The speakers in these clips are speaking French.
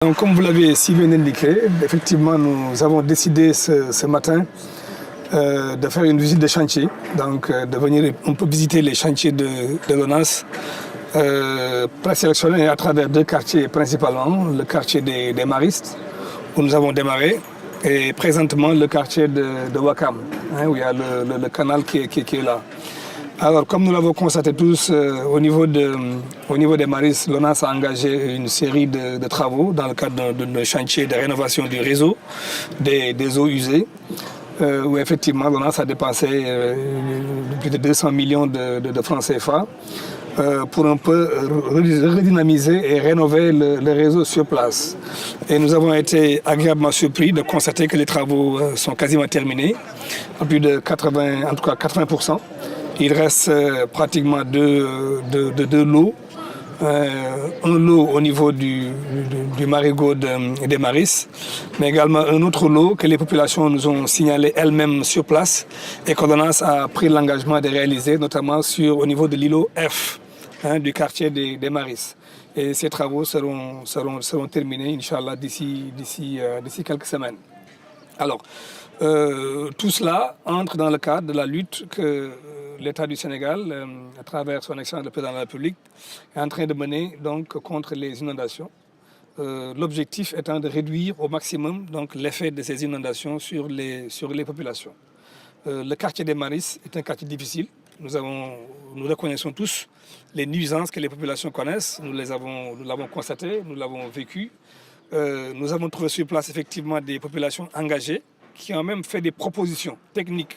Donc, comme vous l'avez si bien indiqué, effectivement, nous avons décidé ce matin de faire une visite de chantier, donc de venir un peu visiter les chantiers de l'ONAS, présélectionnés à travers deux quartiers principalement, le quartier des Maristes, où nous avons démarré, et présentement le quartier de Ouakam, où il y a le canal qui est là. Alors, comme nous l'avons constaté tous, au niveau des Maristes, l'ONAS a engagé une série de travaux dans le cadre d'un chantier de rénovation du réseau des eaux usées, où effectivement l'ONAS a dépensé plus de 200 millions de francs CFA pour un peu redynamiser et rénover le réseau sur place. Et nous avons été agréablement surpris de constater que les travaux sont quasiment terminés, à plus de 80%. Il reste pratiquement deux lots. Un lot au niveau du marigot des Maristes, mais également un autre lot que les populations nous ont signalé elles-mêmes sur place et que l'ONAS a pris l'engagement de réaliser, notamment au niveau de l'îlot F du quartier des Maristes. Et ces travaux seront terminés, Inch'Allah, d'ici quelques semaines. Alors, tout cela entre dans le cadre de la lutte que l'État du Sénégal, à travers son excellence le président de la République, est en train de mener donc, contre les inondations. L'objectif étant de réduire au maximum donc, l'effet de ces inondations sur les populations. Le quartier des Maristes est un quartier difficile. Nous reconnaissons tous les nuisances que les populations connaissent. Nous l'avons constaté, nous l'avons vécu. Nous avons trouvé sur place effectivement des populations engagées qui ont même fait des propositions techniques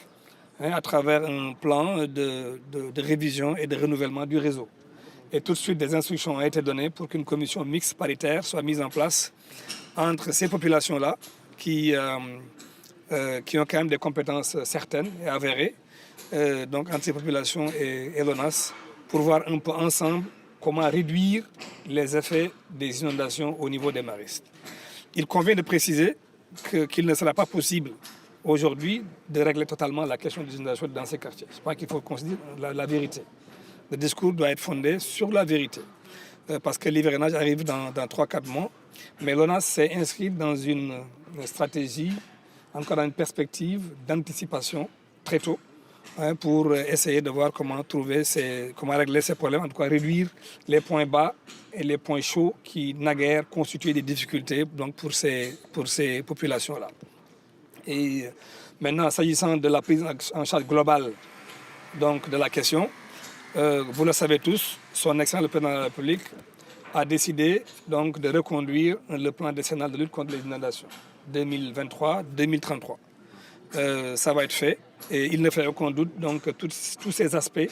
à travers un plan de révision et de renouvellement du réseau. Et tout de suite, des instructions ont été données pour qu'une commission mixte paritaire soit mise en place entre ces populations-là qui ont quand même des compétences certaines et avérées, donc entre ces populations et l'ONAS, pour voir un peu ensemble comment réduire les effets des inondations au niveau des Maristes. Il convient de préciser qu'il ne sera pas possible aujourd'hui de régler totalement la question des inondations dans ces quartiers. Je pense qu'il faut considérer la vérité. Le discours doit être fondé sur la vérité. Parce que l'hivernage arrive dans 3-4 mois. Mais l'ONAS s'est inscrit dans une stratégie, encore dans une perspective d'anticipation très tôt, pour essayer de voir comment régler ces problèmes, en tout cas réduire les points bas et les points chauds qui naguère constituaient des difficultés donc, pour ces populations-là. Et maintenant, s'agissant de la prise en charge globale donc, de la question, vous le savez tous, son excellence le président de la République a décidé donc, de reconduire le plan décennal de lutte contre les inondations 2023-2033. Ça va être fait et il ne fait aucun doute donc, que tous ces aspects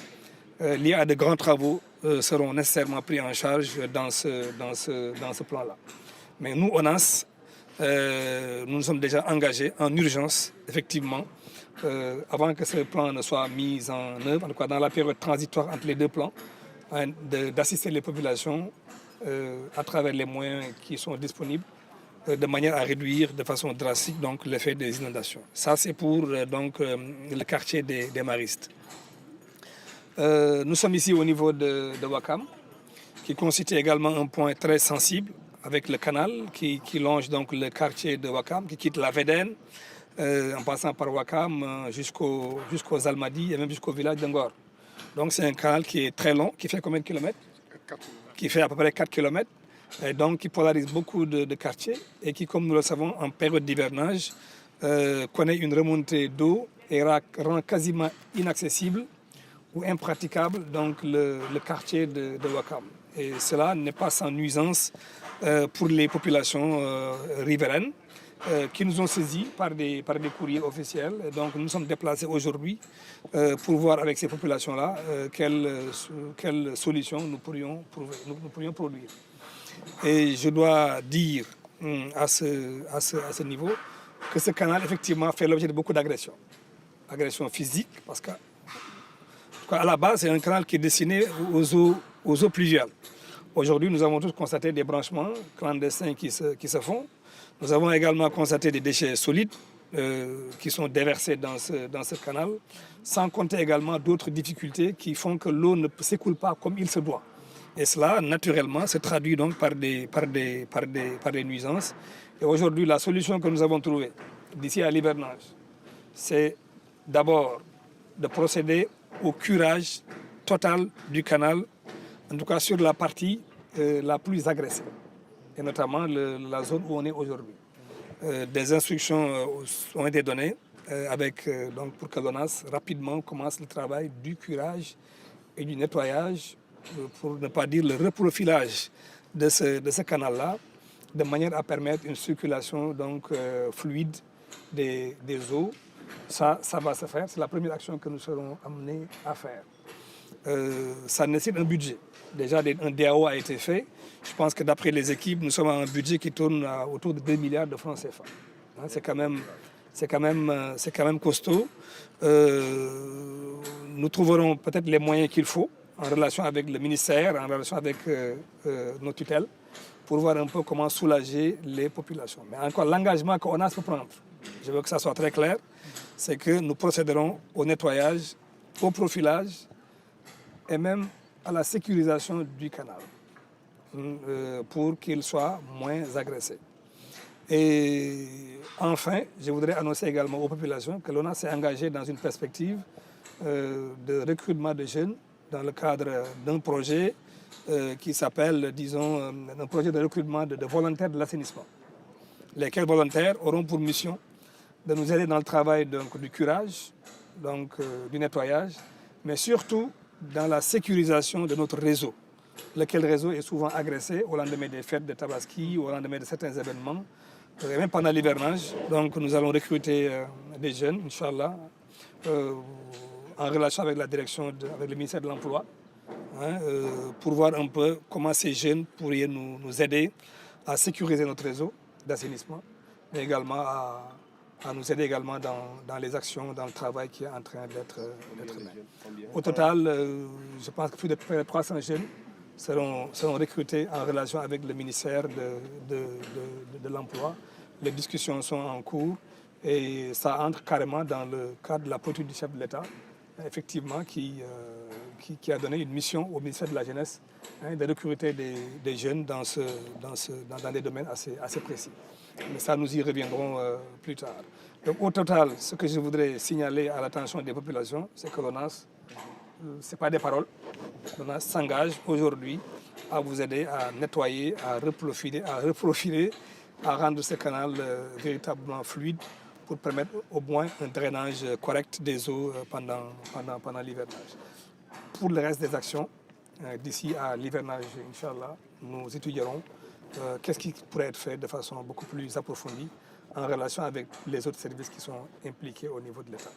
liés à de grands travaux seront nécessairement pris en charge dans ce plan-là. Mais nous, ONAS, nous nous sommes déjà engagés en urgence, effectivement, avant que ce plan ne soit mis en œuvre, en tout cas dans la période transitoire entre les deux plans, d'assister les populations à travers les moyens qui sont disponibles, de manière à réduire de façon drastique donc, l'effet des inondations. Ça, c'est pour le quartier des Maristes. Nous sommes ici au niveau de Ouakam, qui constitue également un point très sensible avec le canal qui longe donc, le quartier de Ouakam, qui quitte la Védène, en passant par Ouakam jusqu'aux Almadies et même jusqu'au village d'Angor. Donc c'est un canal qui est très long, qui fait combien de kilomètres? Qui fait à peu près 4 kilomètres. Et donc qui polarise beaucoup de quartiers et qui, comme nous le savons, en période d'hivernage, connaît une remontée d'eau et rend quasiment inaccessible ou impraticable donc, le quartier de Ouakam. Et cela n'est pas sans nuisance pour les populations riveraines qui nous ont saisis par des courriers officiels. Et donc nous sommes déplacés aujourd'hui pour voir avec ces populations-là quelles solutions nous pourrions produire. Et je dois dire à ce niveau que ce canal, effectivement, fait l'objet de beaucoup d'agressions. Agressions physiques, parce qu'à la base, c'est un canal qui est destiné aux eaux pluviales. Aujourd'hui, nous avons tous constaté des branchements clandestins qui se font. Nous avons également constaté des déchets solides qui sont déversés dans ce canal, sans compter également d'autres difficultés qui font que l'eau ne s'écoule pas comme il se doit. Et cela, naturellement, se traduit donc par des nuisances. Et aujourd'hui, la solution que nous avons trouvée d'ici à l'hivernage, c'est d'abord de procéder au curage total du canal, en tout cas sur la partie la plus agressée, et notamment la zone où on est aujourd'hui. Des instructions ont été données donc pour que l'ONAS rapidement commence le travail du curage et du nettoyage, pour ne pas dire le reprofilage de ce canal-là, de manière à permettre une circulation donc, fluide des eaux. Ça va se faire, c'est la première action que nous serons amenés à faire. Ça nécessite un budget. Déjà, un DAO a été fait. Je pense que d'après les équipes, nous sommes à un budget qui tourne autour de 2 milliards de francs CFA. Hein, c'est quand même costaud. Nous trouverons peut-être les moyens qu'il faut en relation avec le ministère, en relation avec nos tutelles, pour voir un peu comment soulager les populations. Mais encore, l'engagement qu'on a à se prendre, je veux que ça soit très clair, c'est que nous procéderons au nettoyage, au profilage et même à la sécurisation du canal pour qu'il soit moins agressé. Et enfin, je voudrais annoncer également aux populations que l'ONAS s'est engagé dans une perspective de recrutement de jeunes dans le cadre d'un projet qui s'appelle, disons, un projet de recrutement de volontaires de l'assainissement. Lesquels volontaires auront pour mission de nous aider dans le travail donc, du curage, donc, du nettoyage, mais surtout dans la sécurisation de notre réseau, lequel réseau est souvent agressé au lendemain des fêtes de Tabaski, au lendemain de certains événements, et même pendant l'hivernage. Donc nous allons recruter des jeunes, Inch'Allah, en relation avec la direction, avec le ministère de l'Emploi, hein, pour voir un peu comment ces jeunes pourraient nous aider à sécuriser notre réseau d'assainissement, mais également à nous aider également dans les actions, dans le travail qui est en train d'être mené. Au total, je pense que plus de près de 300 jeunes seront recrutés en relation avec le ministère de l'Emploi. Les discussions sont en cours et ça entre carrément dans le cadre de la politique du chef de l'État, effectivement, qui a donné une mission au ministère de la Jeunesse, hein, de recruter des jeunes dans des domaines assez précis. Mais ça, nous y reviendrons plus tard. Donc, au total, ce que je voudrais signaler à l'attention des populations, c'est que l'ONAS, ce n'est pas des paroles, l'ONAS s'engage aujourd'hui à vous aider à nettoyer, à reprofiler, à rendre ce canal véritablement fluide pour permettre au moins un drainage correct des eaux pendant l'hivernage. Pour le reste des actions, d'ici à l'hivernage, Inch'Allah, nous étudierons qu'est-ce qui pourrait être fait de façon beaucoup plus approfondie en relation avec les autres services qui sont impliqués au niveau de l'État.